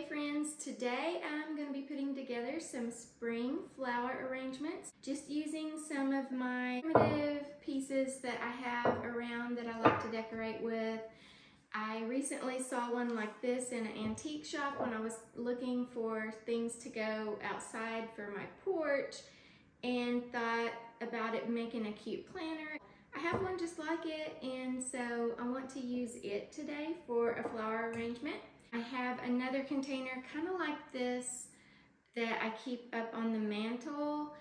Hey friends, today I'm going to be putting together some spring flower arrangements, just using some of my primitive pieces that I have around that I like to decorate with. I recently saw one like this in an antique shop when I was looking for things to go outside for my porch and thought about it making a cute planner. I have one just like it, and so I want to use it today for a flower arrangement. I have another container kind of like this that I keep up on the mantle,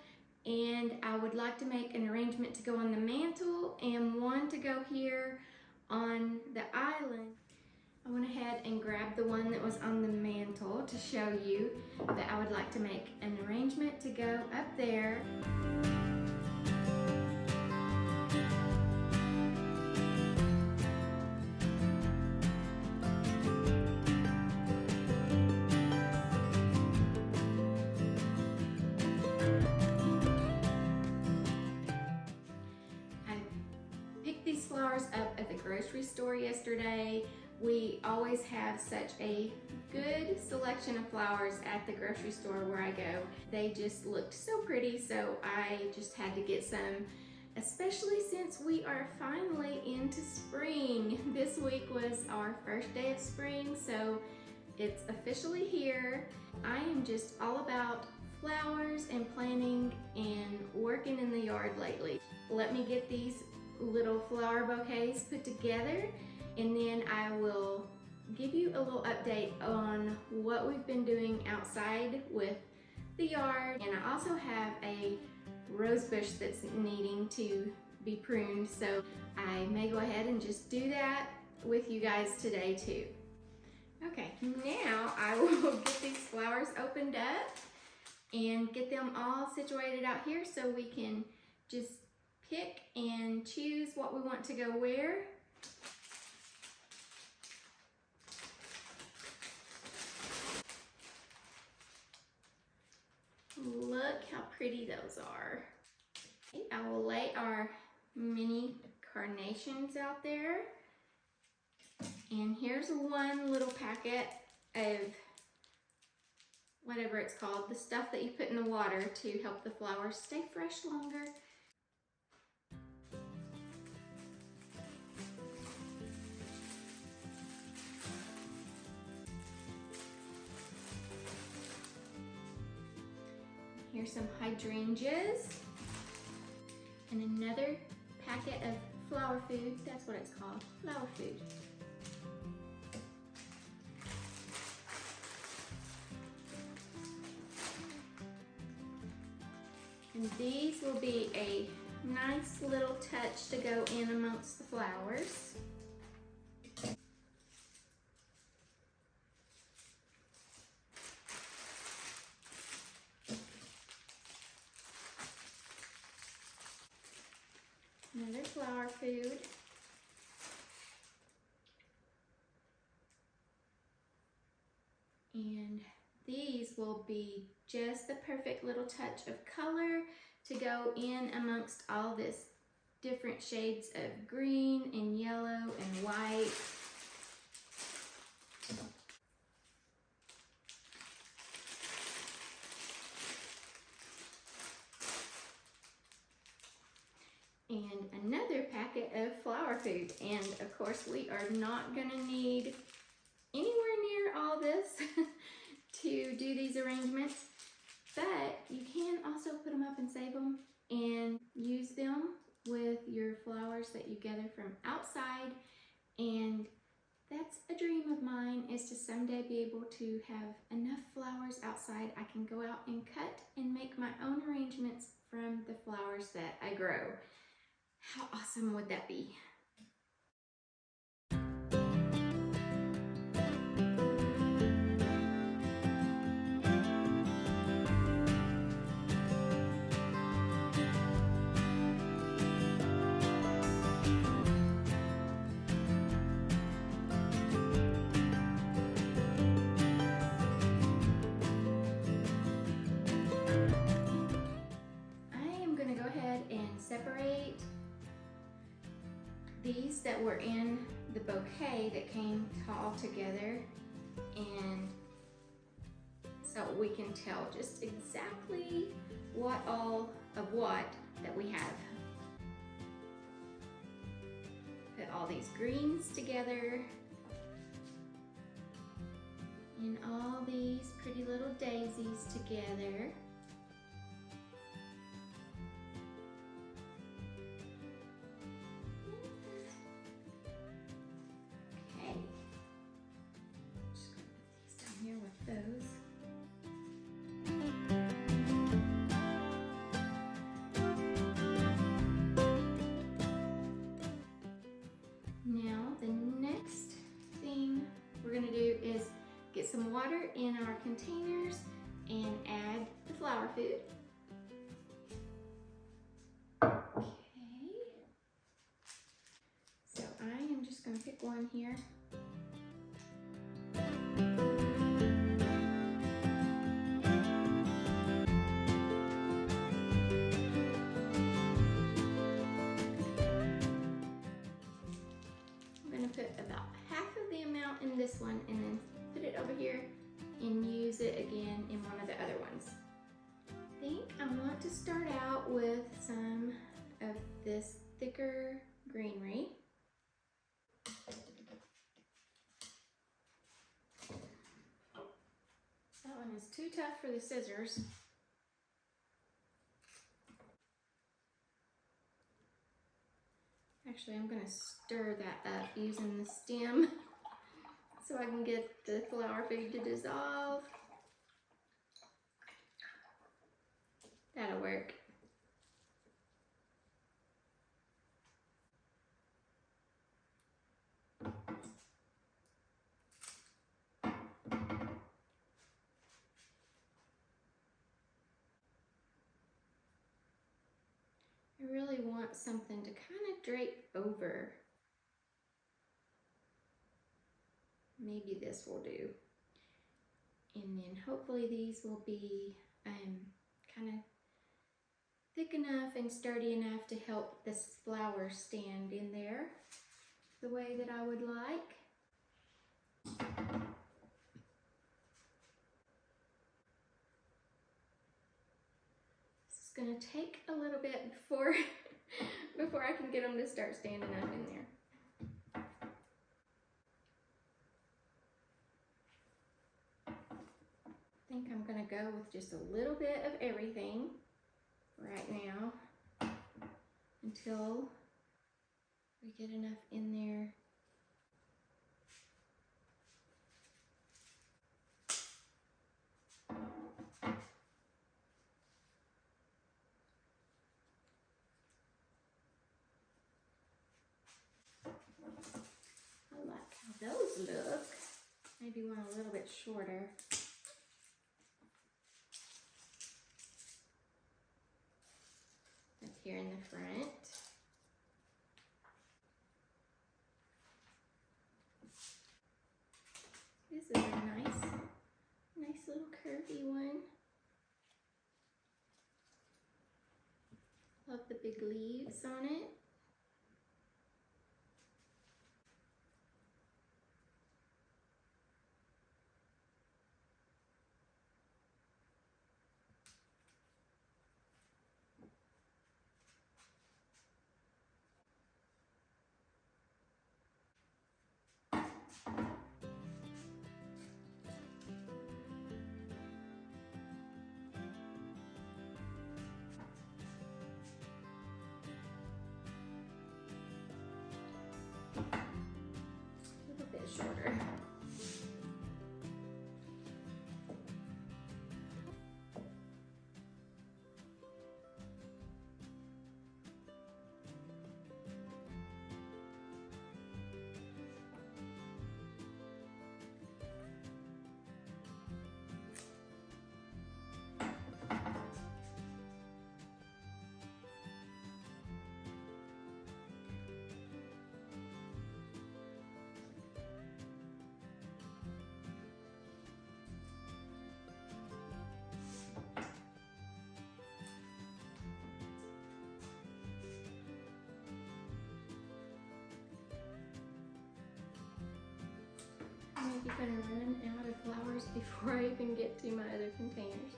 and I would like to make an arrangement to go on the mantle and one to go here on the island. I went ahead and grabbed the one that was on the mantle to show you that I would like to make an arrangement to go up there. These flowers up at the grocery store yesterday. We always have such a good selection of flowers at the grocery store where I go. They just looked so pretty, so I just had to get some, especially since we are finally into spring. This week was our first day of spring, so it's officially here. I am just all about flowers and planting and working in the yard lately. Let me get these little flower bouquets put together, and then I will give you a little update on what we've been doing outside with the yard. And I also have a rose bush that's needing to be pruned, so I may go ahead and just do that with you guys today too. Okay, now I will get these flowers opened up and get them all situated out here so we can just pick and choose what we want to go where. Look how pretty those are. Okay, I will lay our mini carnations out there. And here's one little packet of whatever it's called, the stuff that you put in the water to help the flowers stay fresh longer. Here's some hydrangeas and another packet of flower food. That's what it's called, flower food. And these will be a nice little touch to go in amongst the flowers. Another flower food. And these will be just the perfect little touch of color to go in amongst all this different shades of green and yellow and white. And another packet of flower food. And of course we are not gonna need anywhere near all this to do these arrangements, but you can also put them up and save them and use them with your flowers that you gather from outside. And that's a dream of mine, is to someday be able to have enough flowers outside I can go out and cut and make my own arrangements from the flowers that I grow. How awesome would that be? Separate these that were in the bouquet that came all together, and so we can tell just exactly what all of what that we have. Put all these greens together and all these pretty little daisies together. Okay, just gonna put these down here with those. Now the next thing we're gonna do is get some water in our containers and add the flower food. Okay. So I am just gonna pick one here. I'm gonna put about half of the amount in this one and then put it over here and use it again in one of the other ones. I think I want to start out with some of this thicker greenery. That one is too tough for the scissors. Actually, I'm gonna stir that up using the stem so I can get the flower food to dissolve. That'll work. I really want something to kind of drape over. Maybe this will do. And then hopefully these will be kind of thick enough and sturdy enough to help this flower stand in there the way that I would like. This is going to take a little bit before I can get them to start standing up in there. I think I'm going to go with just a little bit of everything right now until we get enough in there. I like how those look. Maybe one a little bit shorter. Up here in the front. This is a nice little curvy one. Love the big leaves on it. gonna run out of flowers before I even get to my other containers.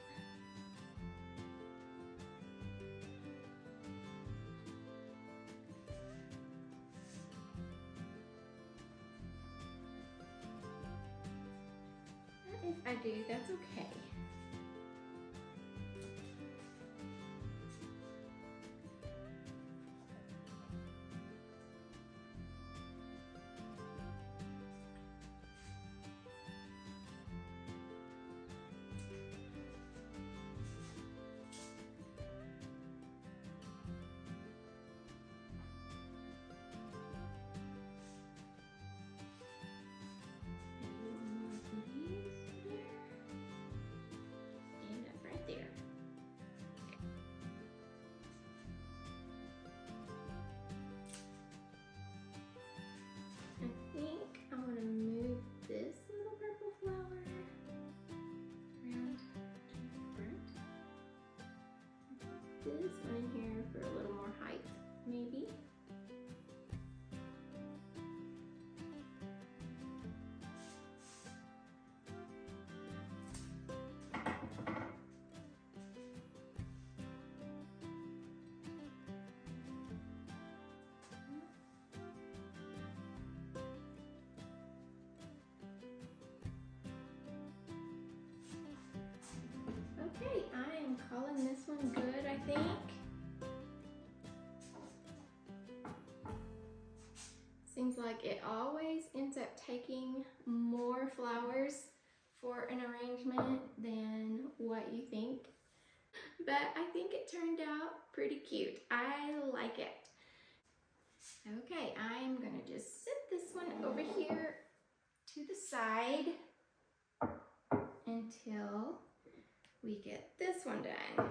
If I do, that's okay. I think I want to move this little purple flower around to the front. This one in here for a little more height, maybe. Okay, I am calling this one good, I think. Seems like it always ends up taking more flowers for an arrangement than what you think. But I think it turned out pretty cute. I like it. Okay, I'm gonna just set this one over here to the side until we get this one done.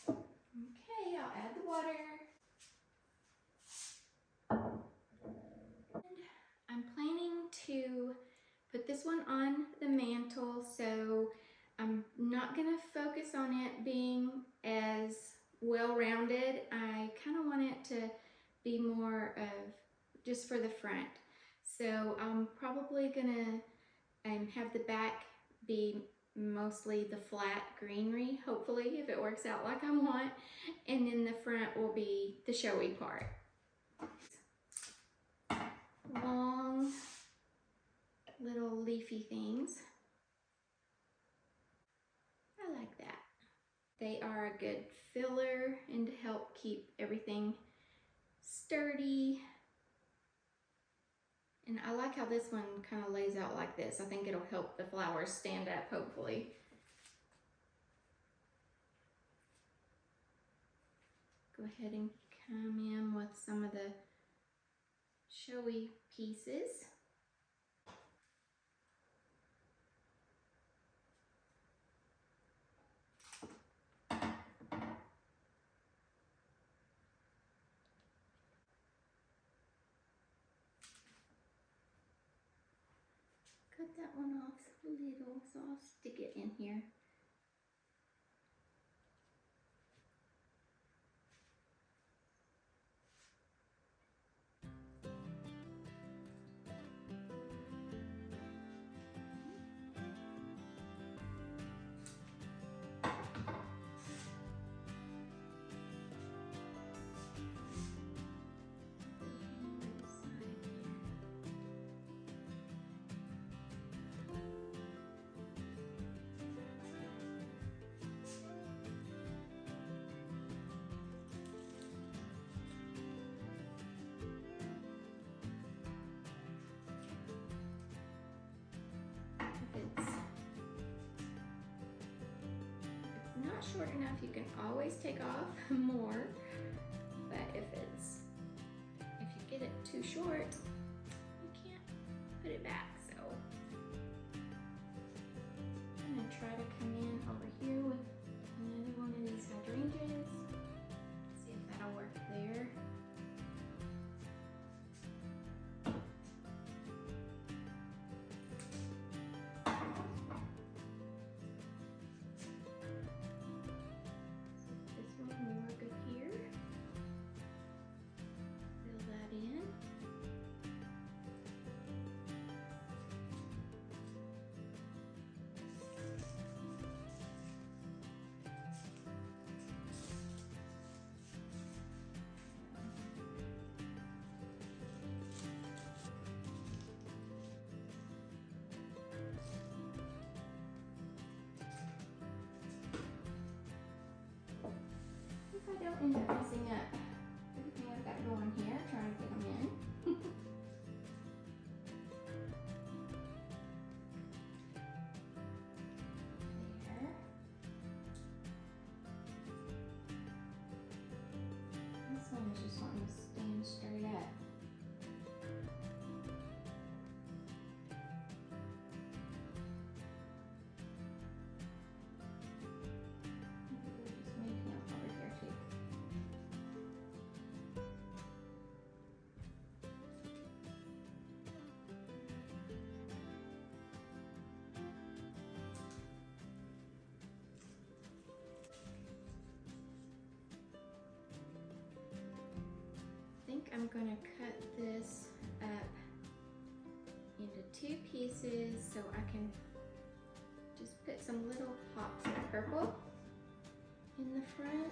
Okay, I'll add the water. And I'm planning to put this one on the mantle, so I'm not gonna focus on it being as well-rounded. I kind of want it to be more of just for the front. So I'm probably gonna have the back be mostly the flat greenery, hopefully, if it works out like I want. And then the front will be the showy part. Long little leafy things. I like that. They are a good filler and to help keep everything sturdy. And I like how this one kind of lays out like this. I think it'll help the flowers stand up, hopefully. Go ahead and come in with some of the showy pieces. Cut that one off a little, so I'll stick it in here. Not short enough, you can always take off more, but if you get it too short, you can't put it back. So I'm gonna try to come in over here with another one of these hydrangeas, see if that'll work there. I'm gonna cut this up into 2 pieces so I can just put some little pops of purple in the front.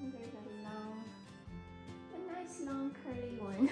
And there's a nice long curly one.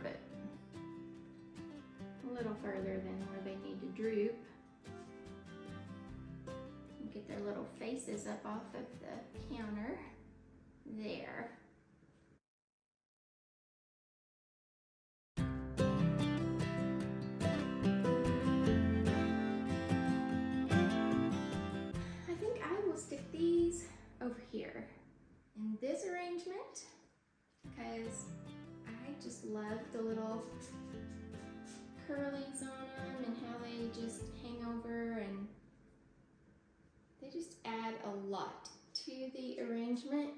But a little further than where they need to droop. And get their little faces up off of the counter. There. I think I will stick these over here in this arrangement because I just love the little curlies on them and how they just hang over, and they just add a lot to the arrangement.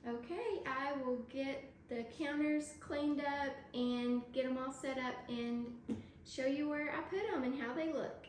Okay, I will get the counters cleaned up and get them all set up and show you where I put them and how they look.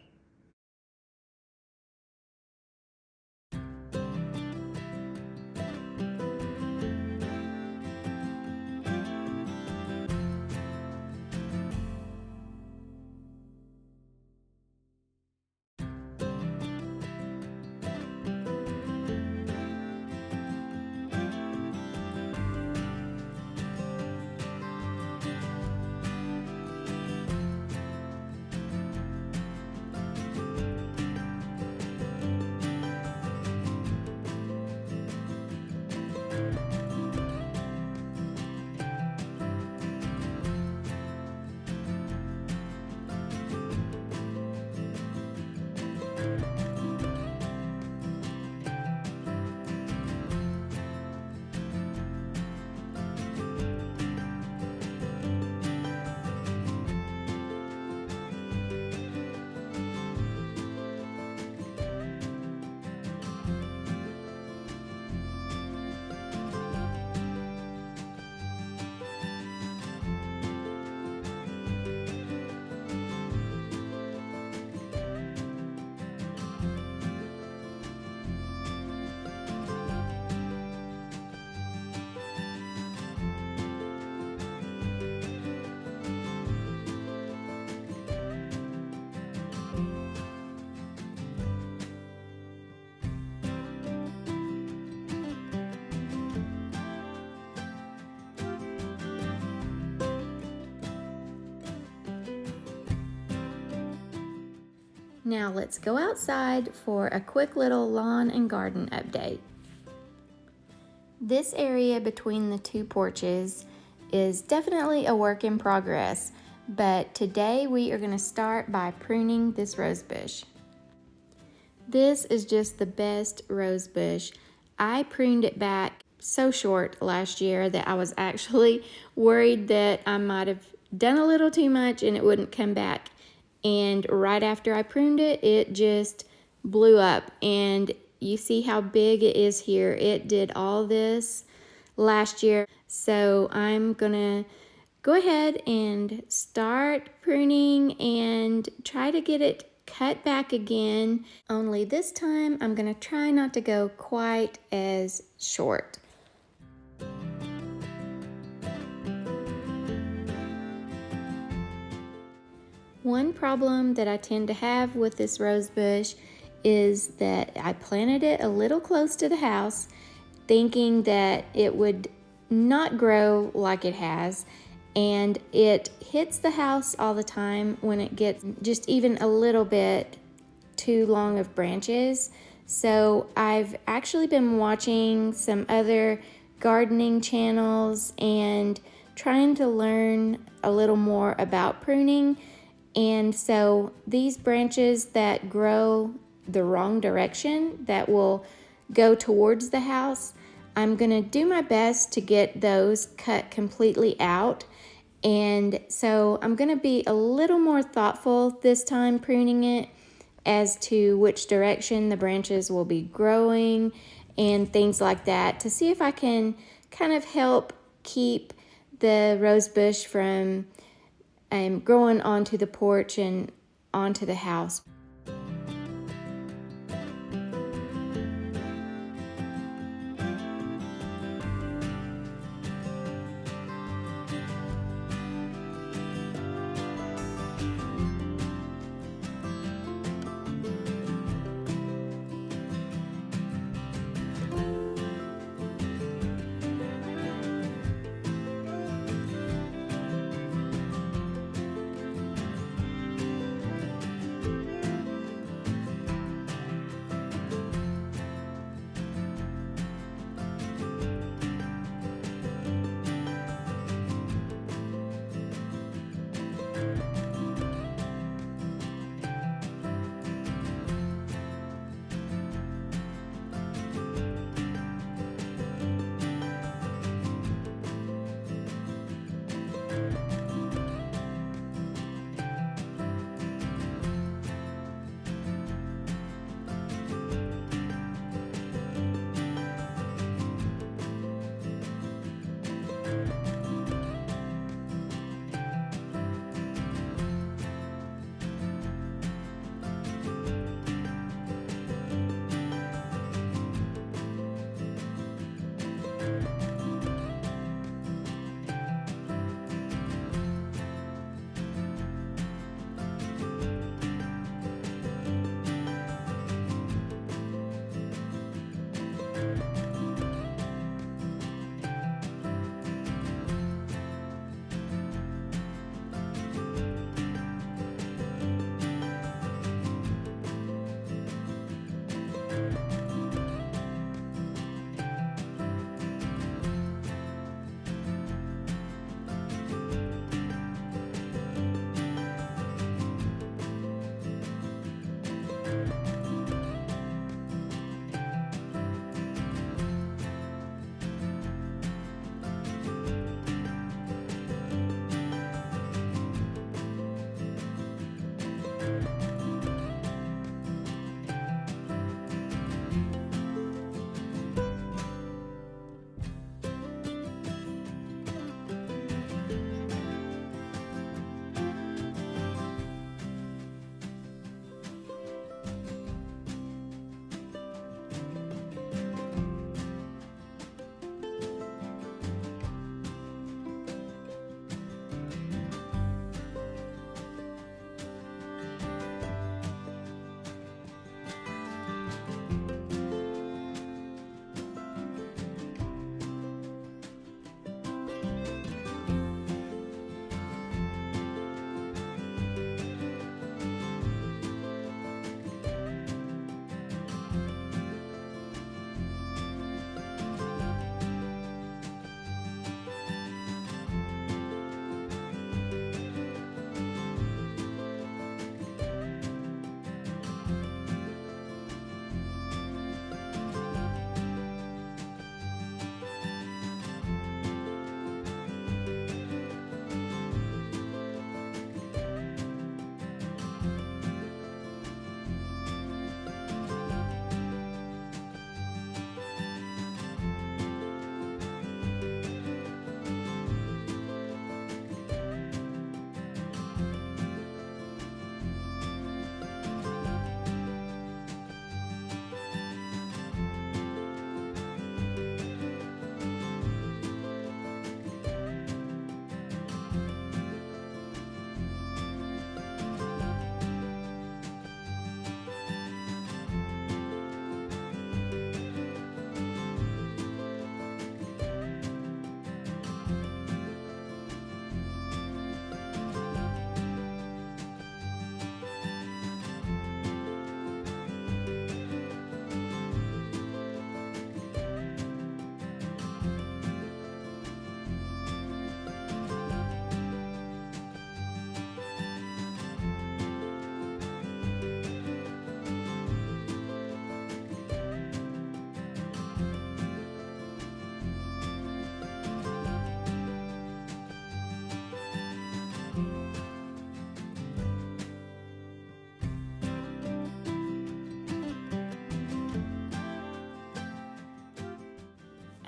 Now let's go outside for a quick little lawn and garden update. This area between the two porches is definitely a work in progress, but today we are going to start by pruning this rose bush. This is just the best rose bush. I pruned it back so short last year that I was actually worried that I might have done a little too much and it wouldn't come back. And right after I pruned it, it just blew up. And you see how big it is here. It did all this last year. So I'm gonna go ahead and start pruning and try to get it cut back again. Only this time I'm gonna try not to go quite as short. One problem that I tend to have with this rose bush is that I planted it a little close to the house, thinking that it would not grow like it has, and it hits the house all the time when it gets just even a little bit too long of branches. So I've actually been watching some other gardening channels and trying to learn a little more about pruning. And so these branches that grow the wrong direction, that will go towards the house, I'm gonna do my best to get those cut completely out. And so I'm gonna be a little more thoughtful this time pruning it as to which direction the branches will be growing and things like that, to see if I can kind of help keep the rose bush from growing onto the porch and onto the house.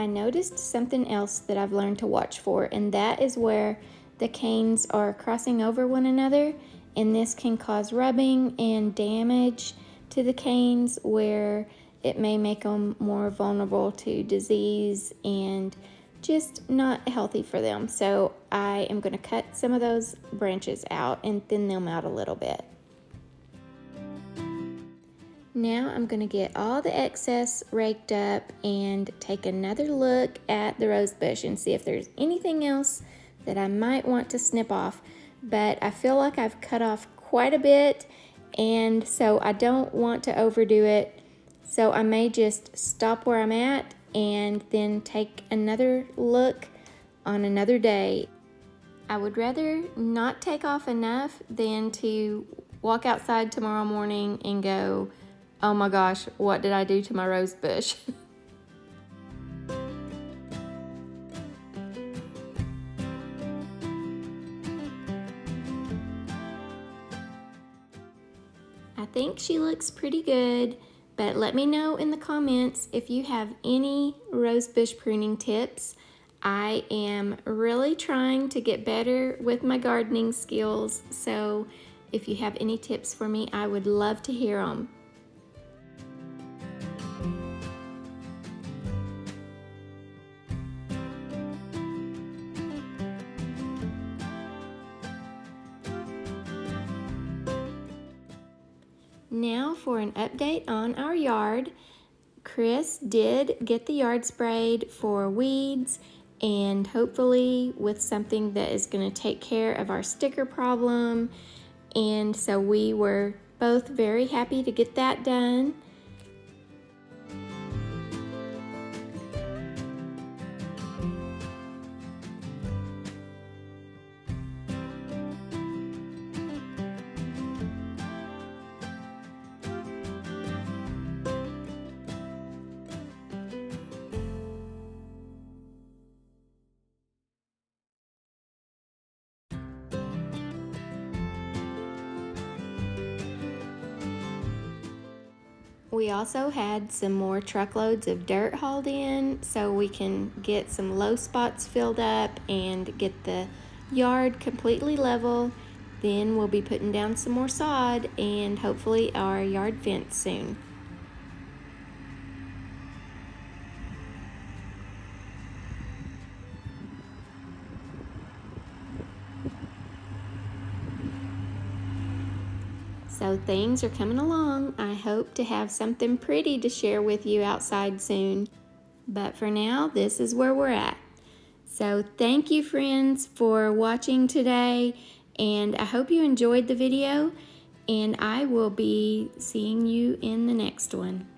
I noticed something else that I've learned to watch for, and that is where the canes are crossing over one another, and this can cause rubbing and damage to the canes where it may make them more vulnerable to disease and just not healthy for them. So I am going to cut some of those branches out and thin them out a little bit. Now I'm going to get all the excess raked up and take another look at the rose bush and see if there's anything else that I might want to snip off. But I feel like I've cut off quite a bit, and so I don't want to overdo it. So I may just stop where I'm at and then take another look on another day. I would rather not take off enough than to walk outside tomorrow morning and go, oh my gosh, what did I do to my rose bush? I think she looks pretty good, but let me know in the comments if you have any rose bush pruning tips. I am really trying to get better with my gardening skills, so if you have any tips for me, I would love to hear them. Now for an update on our yard. Chris did get the yard sprayed for weeds and hopefully with something that is going to take care of our sticker problem. And so we were both very happy to get that done. We also had some more truckloads of dirt hauled in so we can get some low spots filled up and get the yard completely level. Then we'll be putting down some more sod and hopefully our yard fence soon. So things are coming along. I hope to have something pretty to share with you outside soon. But for now, this is where we're at. So thank you, friends, for watching today, and I hope you enjoyed the video, and I will be seeing you in the next one.